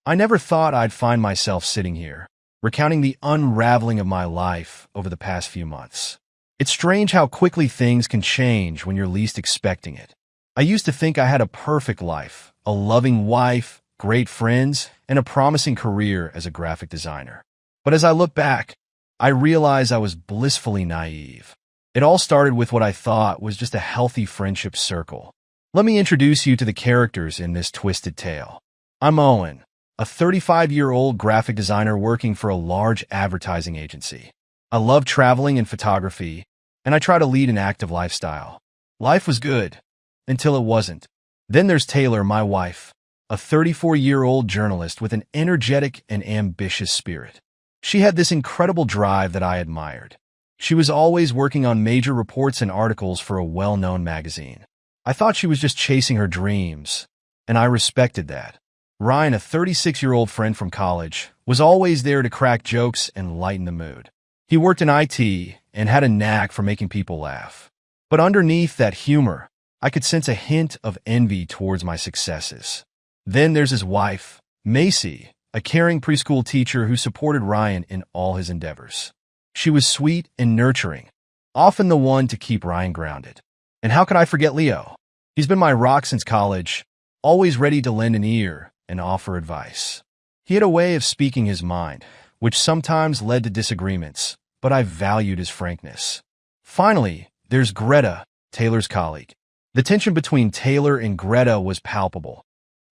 I never thought I'd find myself sitting here, recounting the unraveling of my life over the past few months. It's strange how quickly things can change when you're least expecting it. I used to think I had a perfect life, a loving wife, great friends, and a promising career as a graphic designer. But as I look back, I realize I was blissfully naive. It all started with what I thought was just a healthy friendship circle. Let me introduce you to the characters in this twisted tale. I'm Owen, a 35-year-old graphic designer working for a large advertising agency. I love traveling and photography, and I try to lead an active lifestyle. Life was good, until it wasn't. Then there's Taylor, my wife, a 34-year-old journalist with an energetic and ambitious spirit. She had this incredible drive that I admired. She was always working on major reports and articles for a well-known magazine. I thought she was just chasing her dreams, and I respected that. Ryan, a 36-year-old friend from college, was always there to crack jokes and lighten the mood. He worked in IT and had a knack for making people laugh. But underneath that humor, I could sense a hint of envy towards my successes. Then there's his wife, Macy, a caring preschool teacher who supported Ryan in all his endeavors. She was sweet and nurturing, often the one to keep Ryan grounded. And how could I forget Leo? He's been my rock since college, always ready to lend an ear and offer advice. He had a way of speaking his mind, which sometimes led to disagreements, but I valued his frankness. Finally, there's Greta, Taylor's colleague. The tension between Taylor and Greta was palpable,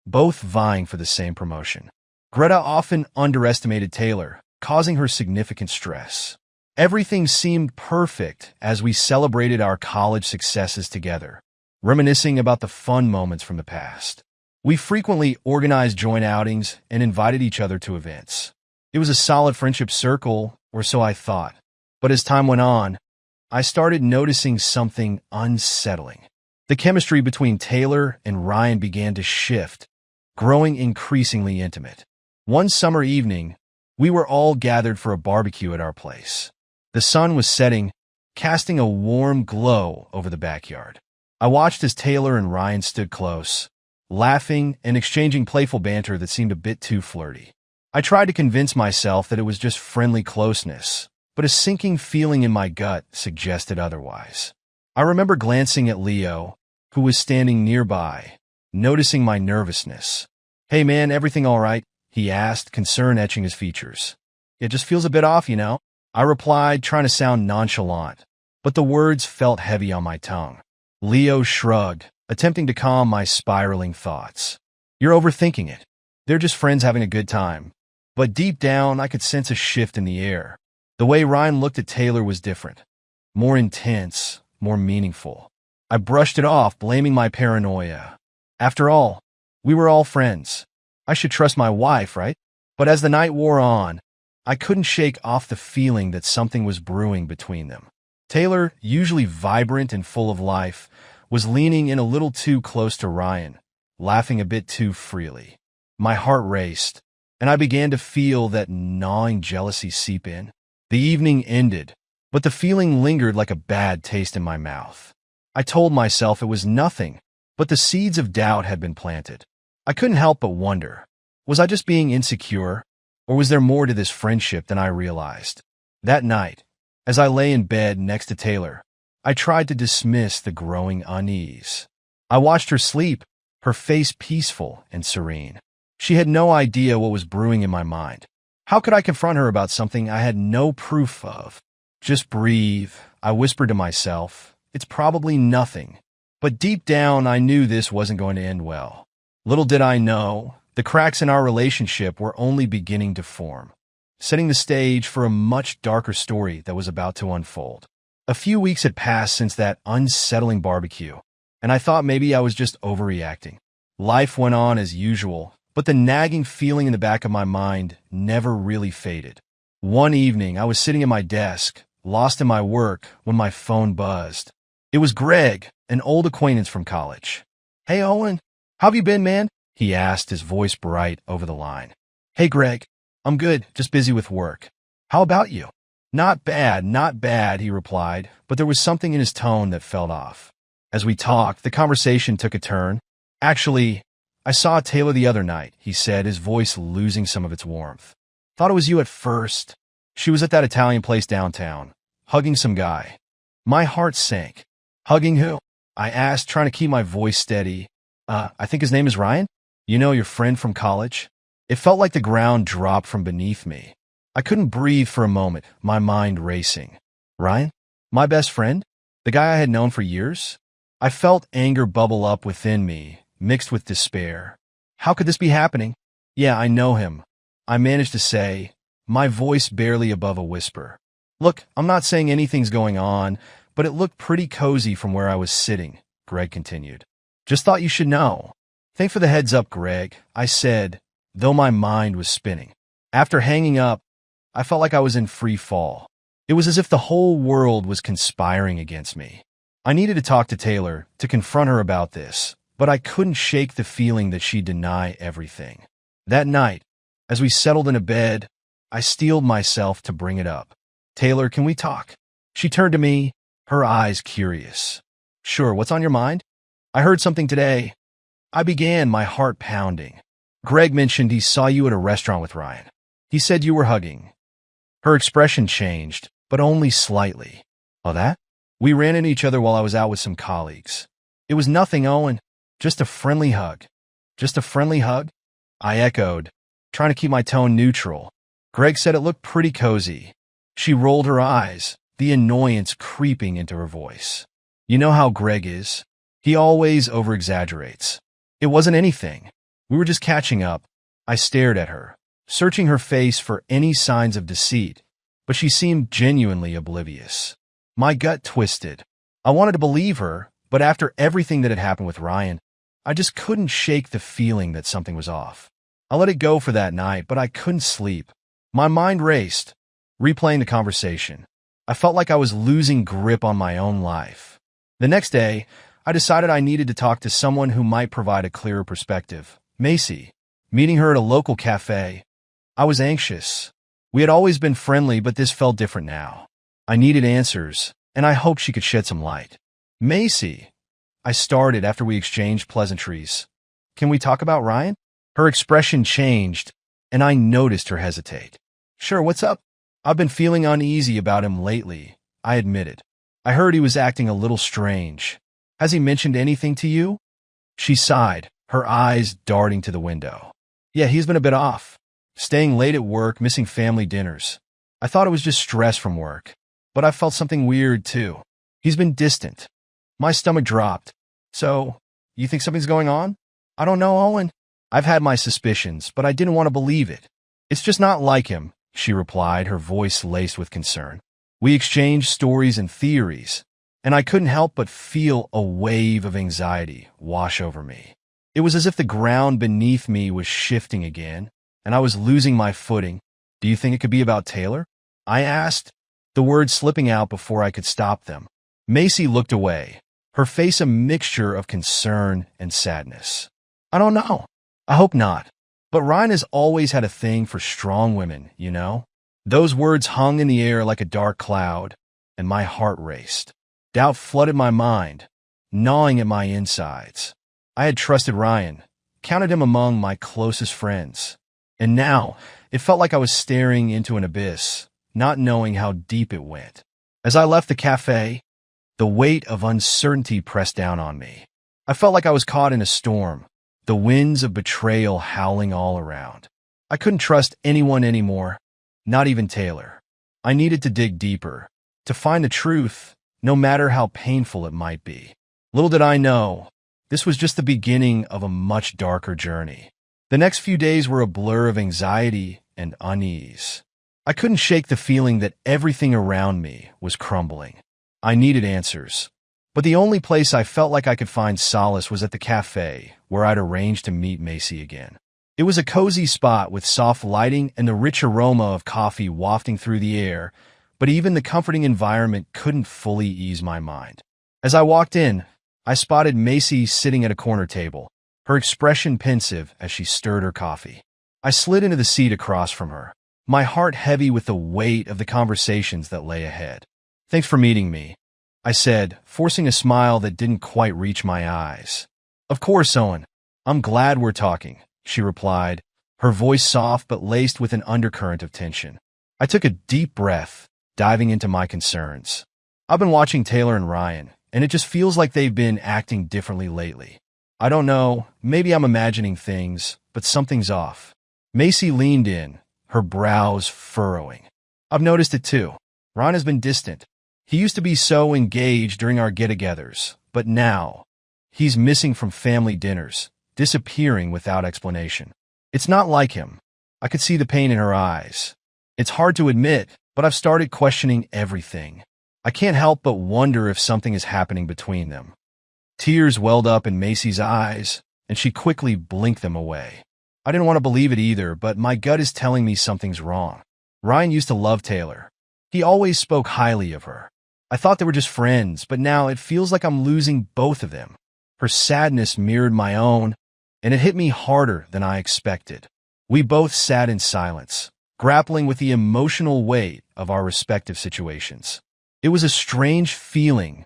both vying for the same promotion. Greta often underestimated Taylor, causing her significant stress. Everything seemed perfect as we celebrated our college successes together, reminiscing about the fun moments from the past. We frequently organized joint outings and invited each other to events. It was a solid friendship circle, or so I thought. But as time went on, I started noticing something unsettling. The chemistry between Taylor and Ryan began to shift, growing increasingly intimate. One summer evening, we were all gathered for a barbecue at our place. The sun was setting, casting a warm glow over the backyard. I watched as Taylor and Ryan stood close, laughing and exchanging playful banter that seemed a bit too flirty. I tried to convince myself that it was just friendly closeness, but a sinking feeling in my gut suggested otherwise. I remember glancing at Leo, who was standing nearby, noticing my nervousness. "Hey man, everything all right?" he asked, concern etching his features. "It just feels a bit off, you know," I replied, trying to sound nonchalant, but the words felt heavy on my tongue. Leo shrugged, attempting to calm my spiraling thoughts. "You're overthinking it. They're just friends having a good time." But deep down, I could sense a shift in the air. The way Ryan looked at Taylor was different, more intense, more meaningful. I brushed it off, blaming my paranoia. After all, we were all friends. I should trust my wife, right? But as the night wore on, I couldn't shake off the feeling that something was brewing between them. Taylor, usually vibrant and full of life, was leaning in a little too close to Ryan, laughing a bit too freely. My heart raced, and I began to feel that gnawing jealousy seep in. The evening ended, but the feeling lingered like a bad taste in my mouth. I told myself it was nothing, but the seeds of doubt had been planted. I couldn't help but wonder, was I just being insecure, or was there more to this friendship than I realized? That night, as I lay in bed next to Taylor, I tried to dismiss the growing unease. I watched her sleep, her face peaceful and serene. She had no idea what was brewing in my mind. How could I confront her about something I had no proof of? "Just breathe," I whispered to myself. "It's probably nothing." But deep down, I knew this wasn't going to end well. Little did I know, the cracks in our relationship were only beginning to form, setting the stage for a much darker story that was about to unfold. A few weeks had passed since that unsettling barbecue, and I thought maybe I was just overreacting. Life went on as usual, but the nagging feeling in the back of my mind never really faded. One evening, I was sitting at my desk, lost in my work, when my phone buzzed. It was Greg, an old acquaintance from college. "Hey, Owen, how have you been, man?" he asked, his voice bright over the line. "Hey, Greg, I'm good, just busy with work. How about you?" Not bad, he replied, but there was something in his tone that felt off. As we talked, the conversation took a turn. "Actually, I saw Taylor the other night, he said, his voice losing some of its warmth. Thought it was you at first. She was at that Italian place downtown, hugging some guy. My heart sank. Hugging who? I asked, trying to keep my voice steady. I think his name is Ryan? You know, your friend from college? It felt like the ground dropped from beneath me. I couldn't breathe for a moment, my mind racing. Ryan? My best friend? The guy I had known for years? I felt anger bubble up within me, mixed with despair. How could this be happening? Yeah, I know him. I managed to say, my voice barely above a whisper. Look, I'm not saying anything's going on, but it looked pretty cozy from where I was sitting, Greg continued. Just thought you should know. Thanks for the heads up, Greg, I said, though my mind was spinning. After hanging up, I felt like I was in free fall. It was as if the whole world was conspiring against me. I needed to talk to Taylor, to confront her about this, but I couldn't shake the feeling that she'd deny everything. That night, as we settled in a bed, I steeled myself to bring it up. Taylor, can we talk? She turned to me, her eyes curious. Sure, what's on your mind? I heard something today. I began, my heart pounding. Greg mentioned he saw you at a restaurant with Ryan. He said you were hugging. Her expression changed, but only slightly. Oh, that? We ran into each other while I was out with some colleagues. It was nothing, Owen. Just a friendly hug. Just a friendly hug? I echoed, trying to keep my tone neutral. Greg said it looked pretty cozy. She rolled her eyes, the annoyance creeping into her voice. You know how Greg is. He always over-exaggerates. It wasn't anything. We were just catching up. I stared at her, searching her face for any signs of deceit, but she seemed genuinely oblivious. My gut twisted. I wanted to believe her, but after everything that had happened with Ryan, I just couldn't shake the feeling that something was off. I let it go for that night, but I couldn't sleep. My mind raced, replaying the conversation. I felt like I was losing grip on my own life. The next day, I decided I needed to talk to someone who might provide a clearer perspective. Macy. Meeting her at a local cafe. I was anxious. We had always been friendly, but this felt different now. I needed answers, and I hoped she could shed some light. Macy. I started after we exchanged pleasantries. Can we talk about Ryan? Her expression changed, and I noticed her hesitate. Sure, what's up? I've been feeling uneasy about him lately, I admitted. I heard he was acting a little strange. Has he mentioned anything to you? She sighed, her eyes darting to the window. Yeah, he's been a bit off. Staying late at work, missing family dinners. I thought it was just stress from work, but I felt something weird too. He's been distant. My stomach dropped. So, you think something's going on? I don't know, Owen. I've had my suspicions, but I didn't want to believe it. It's just not like him, she replied, her voice laced with concern. We exchanged stories and theories, and I couldn't help but feel a wave of anxiety wash over me. It was as if the ground beneath me was shifting again, and I was losing my footing. Do you think it could be about Taylor? I asked, the words slipping out before I could stop them. Macy looked away, her face a mixture of concern and sadness. I don't know. I hope not. But Ryan has always had a thing for strong women, you know? Those words hung in the air like a dark cloud, and my heart raced. Doubt flooded my mind, gnawing at my insides. I had trusted Ryan, counted him among my closest friends. And now, it felt like I was staring into an abyss, not knowing how deep it went. As I left the cafe, the weight of uncertainty pressed down on me. I felt like I was caught in a storm, the winds of betrayal howling all around. I couldn't trust anyone anymore, not even Taylor. I needed to dig deeper, to find the truth, no matter how painful it might be. Little did I know, this was just the beginning of a much darker journey. The next few days were a blur of anxiety and unease. I couldn't shake the feeling that everything around me was crumbling. I needed answers. But the only place I felt like I could find solace was at the cafe, where I'd arranged to meet Macy again. It was a cozy spot with soft lighting and the rich aroma of coffee wafting through the air, but even the comforting environment couldn't fully ease my mind. As I walked in, I spotted Macy sitting at a corner table, her expression pensive as she stirred her coffee. I slid into the seat across from her, my heart heavy with the weight of the conversations that lay ahead. Thanks for meeting me, I said, forcing a smile that didn't quite reach my eyes. Of course, Owen. "I'm glad we're talking," she replied, her voice soft but laced with an undercurrent of tension. I took a deep breath, diving into my concerns. I've been watching Taylor and Ryan, and it just feels like they've been acting differently lately. I don't know, maybe I'm imagining things, but something's off. Macy leaned in, her brows furrowing. "I've noticed it too. Ryan has been distant. He used to be so engaged during our get-togethers, but now he's missing from family dinners, disappearing without explanation. It's not like him." I could see the pain in her eyes. "It's hard to admit, but I've started questioning everything. I can't help but wonder if something is happening between them." Tears welled up in Macy's eyes, and she quickly blinked them away. I didn't want to believe it either, but my gut is telling me something's wrong. Ryan used to love Taylor. He always spoke highly of her. I thought they were just friends, but now it feels like I'm losing both of them. Her sadness mirrored my own, and it hit me harder than I expected. We both sat in silence, grappling with the emotional weight of our respective situations. It was a strange feeling,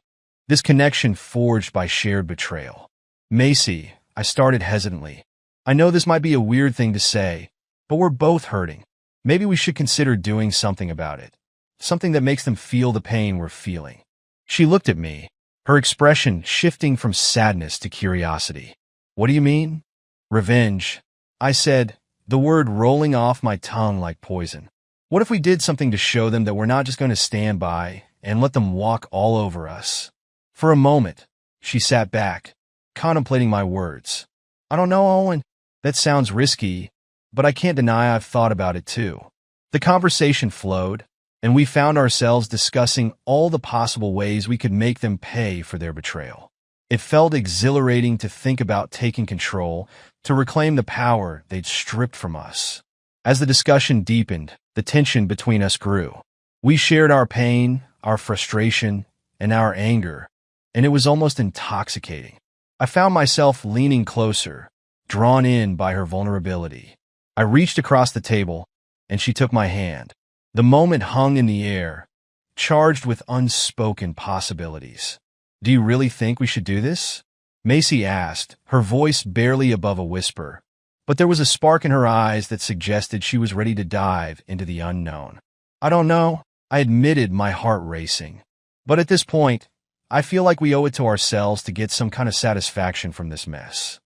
this connection forged by shared betrayal. "Macy," I started hesitantly. "I know this might be a weird thing to say, but we're both hurting. Maybe we should consider doing something about it. Something that makes them feel the pain we're feeling." She looked at me, her expression shifting from sadness to curiosity. "What do you mean?" "Revenge," I said, the word rolling off my tongue like poison. "What if we did something to show them that we're not just going to stand by and let them walk all over us?" For a moment, she sat back, contemplating my words. "I don't know, Owen. That sounds risky, but I can't deny I've thought about it too." The conversation flowed, and we found ourselves discussing all the possible ways we could make them pay for their betrayal. It felt exhilarating to think about taking control, to reclaim the power they'd stripped from us. As the discussion deepened, the tension between us grew. We shared our pain, our frustration, and our anger, and it was almost intoxicating. I found myself leaning closer, drawn in by her vulnerability. I reached across the table, and she took my hand. The moment hung in the air, charged with unspoken possibilities. "Do you really think we should do this?" Macy asked, her voice barely above a whisper, but there was a spark in her eyes that suggested she was ready to dive into the unknown. "I don't know," I admitted, my heart racing. "But at this point, I feel like we owe it to ourselves to get some kind of satisfaction from this mess."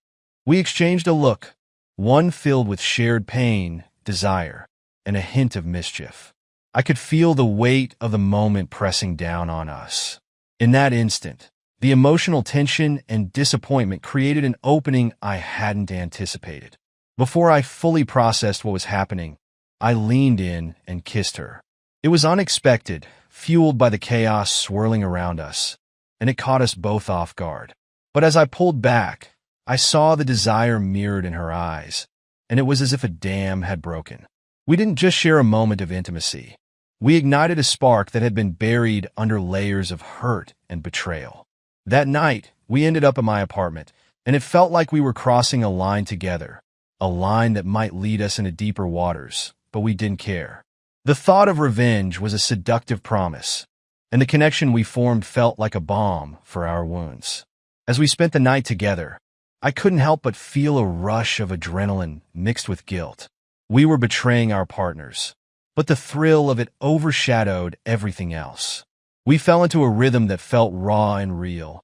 We exchanged a look, one filled with shared pain, desire, and a hint of mischief. I could feel the weight of the moment pressing down on us. In that instant, the emotional tension and disappointment created an opening I hadn't anticipated. Before I fully processed what was happening, I leaned in and kissed her. It was unexpected, fueled by the chaos swirling around us, and it caught us both off guard. But as I pulled back, I saw the desire mirrored in her eyes, and it was as if a dam had broken. We didn't just share a moment of intimacy. We ignited a spark that had been buried under layers of hurt and betrayal. That night, we ended up at my apartment, and it felt like we were crossing a line together, a line that might lead us into deeper waters, but we didn't care. The thought of revenge was a seductive promise, and the connection we formed felt like a balm for our wounds. As we spent the night together, I couldn't help but feel a rush of adrenaline mixed with guilt. We were betraying our partners, but the thrill of it overshadowed everything else. We fell into a rhythm that felt raw and real,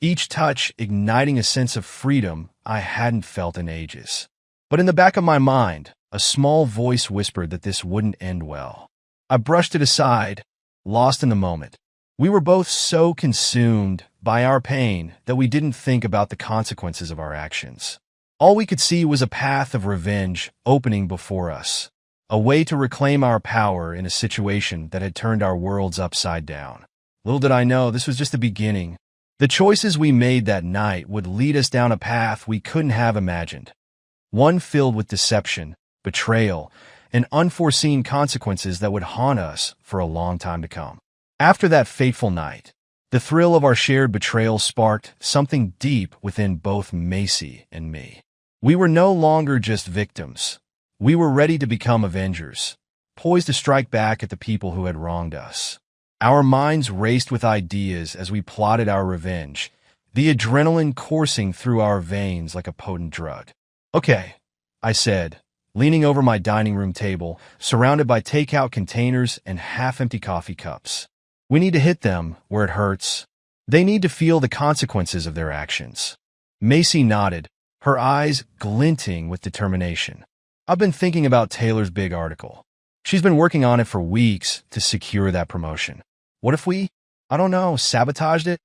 each touch igniting a sense of freedom I hadn't felt in ages. But in the back of my mind, a small voice whispered that this wouldn't end well. I brushed it aside, lost in the moment. We were both so consumed by our pain that we didn't think about the consequences of our actions. All we could see was a path of revenge opening before us, a way to reclaim our power in a situation that had turned our worlds upside down. Little did I know this was just the beginning. The choices we made that night would lead us down a path we couldn't have imagined, one filled with deception, betrayal, and unforeseen consequences that would haunt us for a long time to come. After that fateful night, the thrill of our shared betrayal sparked something deep within both Macy and me. We were no longer just victims. We were ready to become avengers, poised to strike back at the people who had wronged us. Our minds raced with ideas as we plotted our revenge, the adrenaline coursing through our veins like a potent drug. "Okay," I said, leaning over my dining room table, surrounded by takeout containers and half-empty coffee cups. "We need to hit them where it hurts. They need to feel the consequences of their actions." Macy nodded, her eyes glinting with determination. "I've been thinking about Taylor's big article. She's been working on it for weeks to secure that promotion. What if we, I don't know, sabotaged it?"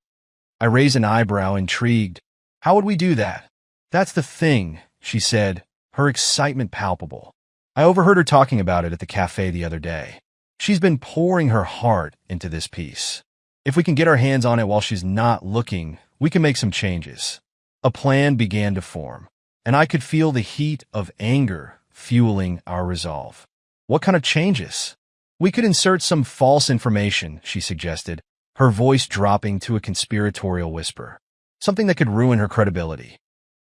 I raised an eyebrow, intrigued. "How would we do that?" "That's the thing," she said, her excitement palpable. "I overheard her talking about it at the cafe the other day. She's been pouring her heart into this piece. If we can get our hands on it while she's not looking, we can make some changes." A plan began to form, and I could feel the heat of anger fueling our resolve. "What kind of changes?" "We could insert some false information," she suggested, her voice dropping to a conspiratorial whisper. "Something that could ruin her credibility."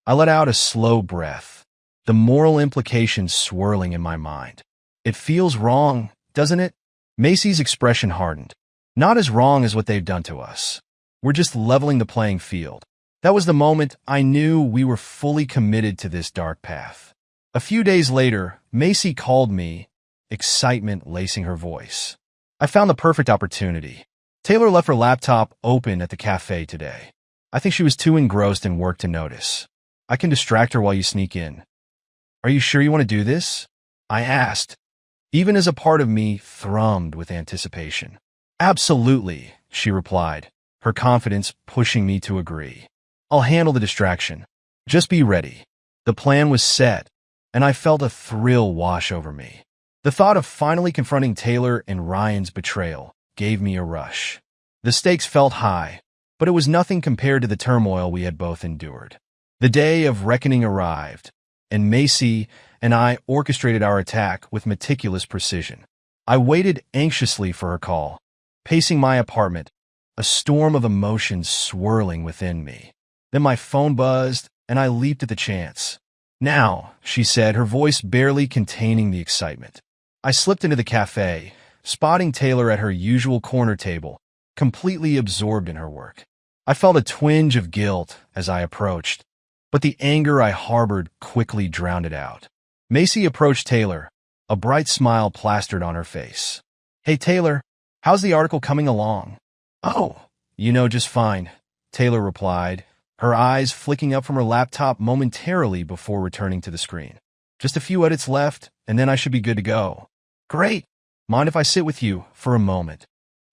I let out a slow breath, the moral implications swirling in my mind. "It feels wrong, doesn't it?" Macy's expression hardened. "Not as wrong as what they've done to us. We're just leveling the playing field." That was the moment I knew we were fully committed to this dark path. A few days later, Macy called me, excitement lacing her voice. "I found the perfect opportunity. Taylor left her laptop open at the cafe today. I think she was too engrossed in work to notice. I can distract her while you sneak in." "Are you sure you want to do this?" I asked, even as a part of me thrummed with anticipation. "Absolutely," she replied, her confidence pushing me to agree. "I'll handle the distraction. Just be ready." The plan was set, and I felt a thrill wash over me. The thought of finally confronting Taylor and Ryan's betrayal gave me a rush. The stakes felt high, but it was nothing compared to the turmoil we had both endured. The day of reckoning arrived, and Macy and I orchestrated our attack with meticulous precision. I waited anxiously for her call, pacing my apartment, a storm of emotions swirling within me. Then my phone buzzed, and I leaped at the chance. "Now," she said, her voice barely containing the excitement. I slipped into the cafe, spotting Taylor at her usual corner table, completely absorbed in her work. I felt a twinge of guilt as I approached, but the anger I harbored quickly drowned it out. Macy approached Taylor, a bright smile plastered on her face. "Hey Taylor, how's the article coming along?" "Oh, just fine," Taylor replied, her eyes flicking up from her laptop momentarily before returning to the screen. "Just a few edits left, and then I should be good to go." "Great. Mind if I sit with you for a moment?"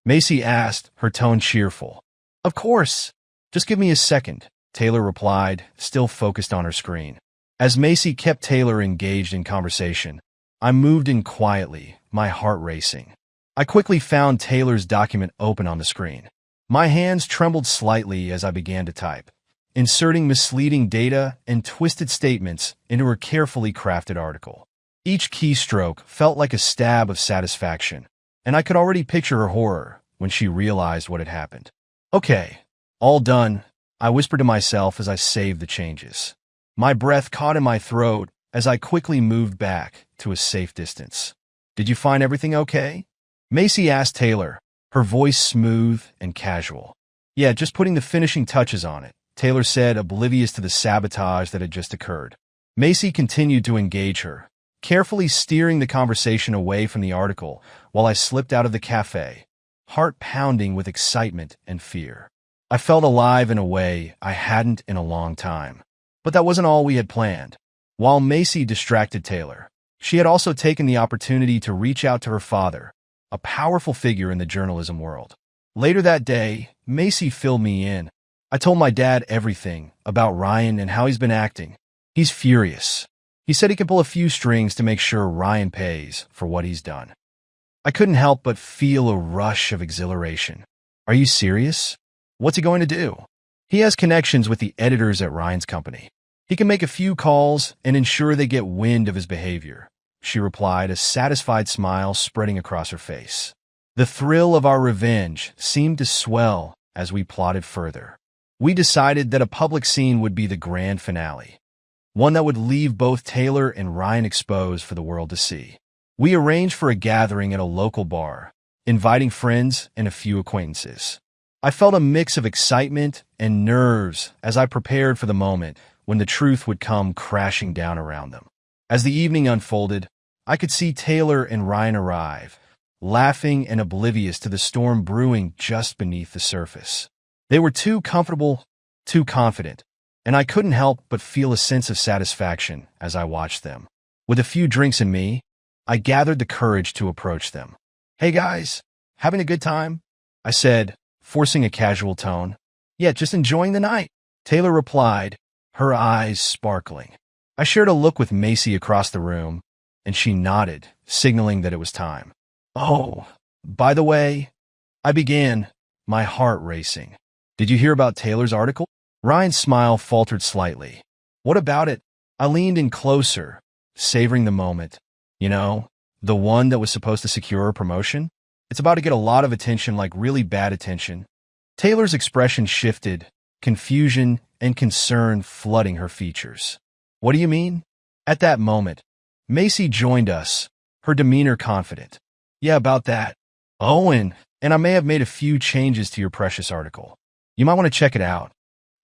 Macy asked, her tone cheerful. "Of course. Just give me a second," Taylor replied, still focused on her screen. As Macy kept Taylor engaged in conversation, I moved in quietly, my heart racing. I quickly found Taylor's document open on the screen. My hands trembled slightly as I began to type, inserting misleading data and twisted statements into her carefully crafted article. Each keystroke felt like a stab of satisfaction, and I could already picture her horror when she realized what had happened. "Okay, all done," I whispered to myself as I saved the changes. My breath caught in my throat as I quickly moved back to a safe distance. "Did you find everything okay?" Macy asked Taylor, her voice smooth and casual. "Yeah, just putting the finishing touches on it," Taylor said, oblivious to the sabotage that had just occurred. Macy continued to engage her, carefully steering the conversation away from the article while I slipped out of the cafe, heart pounding with excitement and fear. I felt alive in a way I hadn't in a long time. But that wasn't all we had planned. While Macy distracted Taylor, she had also taken the opportunity to reach out to her father, a powerful figure in the journalism world. Later that day, Macy filled me in. I told my dad everything about Ryan and how he's been acting. He's furious. He said he can pull a few strings to make sure Ryan pays for what he's done. I couldn't help but feel a rush of exhilaration. "Are you serious? What's he going to do?" "He has connections with the editors at Ryan's company. He can make a few calls and ensure they get wind of his behavior," she replied, a satisfied smile spreading across her face. The thrill of our revenge seemed to swell as we plotted further. We decided that a public scene would be the grand finale, one that would leave both Taylor and Ryan exposed for the world to see. We arranged for a gathering at a local bar, inviting friends and a few acquaintances. I felt a mix of excitement and nerves as I prepared for the moment when the truth would come crashing down around them. As the evening unfolded, I could see Taylor and Ryan arrive, laughing and oblivious to the storm brewing just beneath the surface. They were too comfortable, too confident, and I couldn't help but feel a sense of satisfaction as I watched them. With a few drinks in me, I gathered the courage to approach them. "Hey guys, having a good time?" I said, forcing a casual tone. "Yeah, just enjoying the night," Taylor replied, her eyes sparkling. I shared a look with Macy across the room, and she nodded, signaling that it was time. "Oh, by the way," I began, my heart racing. "Did you hear about Taylor's article?" Ryan's smile faltered slightly. "What about it?" I leaned in closer, savoring the moment. "You know, the one that was supposed to secure a promotion? It's about to get a lot of attention, like really bad attention." Taylor's expression shifted, confusion and concern flooding her features. "What do you mean?" At that moment, Macy joined us, her demeanor confident. "Yeah, about that. Oh, and I may have made a few changes to your precious article. You might want to check it out."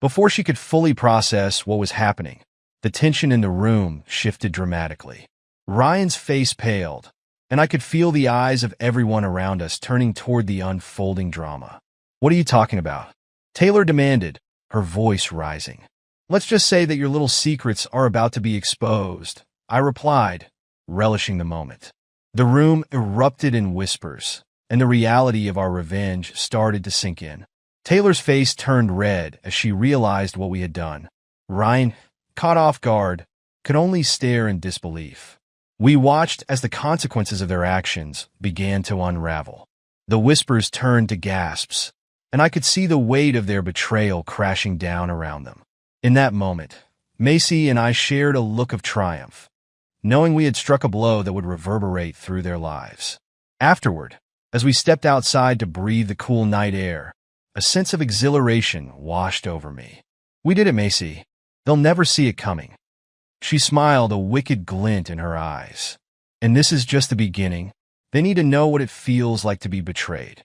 Before she could fully process what was happening, the tension in the room shifted dramatically. Ryan's face paled, and I could feel the eyes of everyone around us turning toward the unfolding drama. "What are you talking about?" Taylor demanded, her voice rising. "Let's just say that your little secrets are about to be exposed," I replied, relishing the moment. The room erupted in whispers, and the reality of our revenge started to sink in. Taylor's face turned red as she realized what we had done. Ryan, caught off guard, could only stare in disbelief. We watched as the consequences of their actions began to unravel. The whispers turned to gasps, and I could see the weight of their betrayal crashing down around them. In that moment, Macy and I shared a look of triumph, knowing we had struck a blow that would reverberate through their lives. Afterward, as we stepped outside to breathe the cool night air, a sense of exhilaration washed over me. "We did it, Macy. They'll never see it coming." She smiled, a wicked glint in her eyes. "And this is just the beginning. They need to know what it feels like to be betrayed."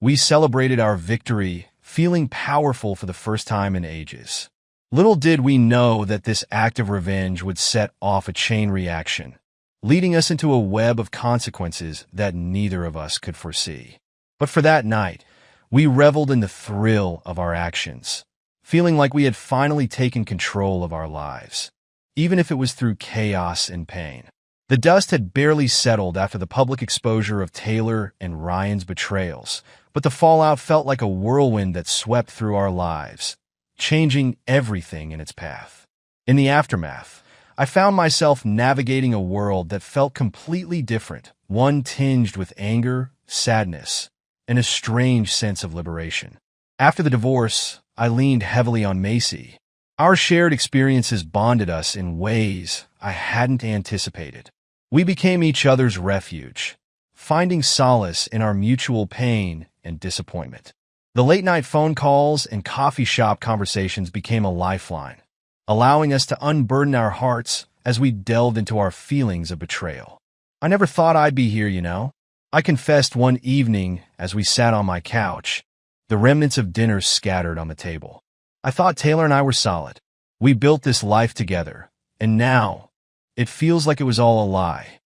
We celebrated our victory, feeling powerful for the first time in ages. Little did we know that this act of revenge would set off a chain reaction, leading us into a web of consequences that neither of us could foresee. But for that night, we reveled in the thrill of our actions, feeling like we had finally taken control of our lives, even if it was through chaos and pain. The dust had barely settled after the public exposure of Taylor and Ryan's betrayals, but the fallout felt like a whirlwind that swept through our lives, changing everything in its path. In the aftermath, I found myself navigating a world that felt completely different, one tinged with anger, sadness, and a strange sense of liberation. After the divorce, I leaned heavily on Macy. Our shared experiences bonded us in ways I hadn't anticipated. We became each other's refuge, finding solace in our mutual pain and disappointment. The late-night phone calls and coffee shop conversations became a lifeline, allowing us to unburden our hearts as we delved into our feelings of betrayal. "I never thought I'd be here, you know," I confessed one evening as we sat on my couch, the remnants of dinner scattered on the table. "I thought Taylor and I were solid. We built this life together, and now it feels like it was all a lie."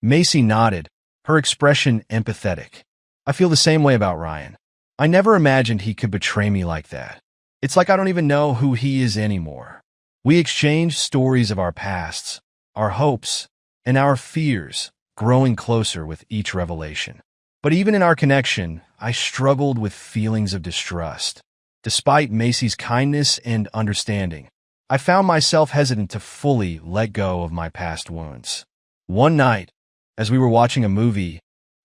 Macy nodded, her expression empathetic. "I feel the same way about Ryan. I never imagined he could betray me like that. It's like I don't even know who he is anymore." We exchanged stories of our pasts, our hopes, and our fears, growing closer with each revelation. But even in our connection, I struggled with feelings of distrust. Despite Macy's kindness and understanding, I found myself hesitant to fully let go of my past wounds. One night, as we were watching a movie,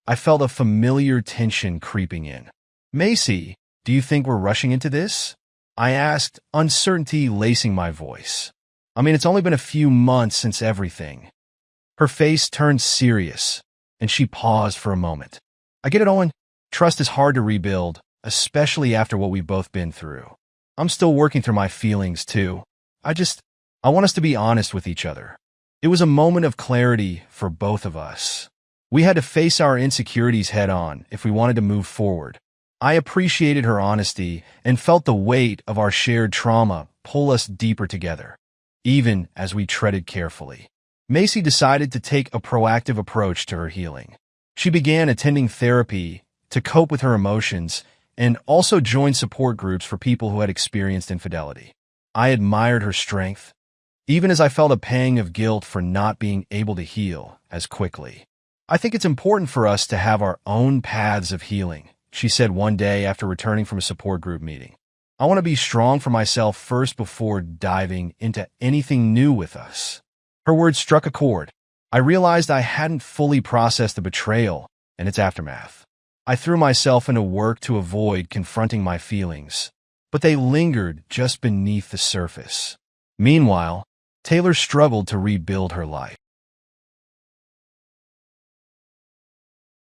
I felt a familiar tension creeping in. "Macy, do you think we're rushing into this?" I asked, uncertainty lacing my voice. "I mean, it's only been a few months since everything." Her face turned serious, and she paused for a moment. "I get it, Owen. Trust is hard to rebuild, especially after what we've both been through. I'm still working through my feelings, too. I want us to be honest with each other." It was a moment of clarity for both of us. We had to face our insecurities head-on if we wanted to move forward. I appreciated her honesty and felt the weight of our shared trauma pull us deeper together, even as we treaded carefully. Macy decided to take a proactive approach to her healing. She began attending therapy to cope with her emotions and also joined support groups for people who had experienced infidelity. I admired her strength, even as I felt a pang of guilt for not being able to heal as quickly. I think it's important for us to have our own paths of healing, she said one day after returning from a support group meeting. I want to be strong for myself first before diving into anything new with us. Her words struck a chord. I realized I hadn't fully processed the betrayal and its aftermath. I threw myself into work to avoid confronting my feelings, but they lingered just beneath the surface. Meanwhile, Taylor struggled to rebuild her life.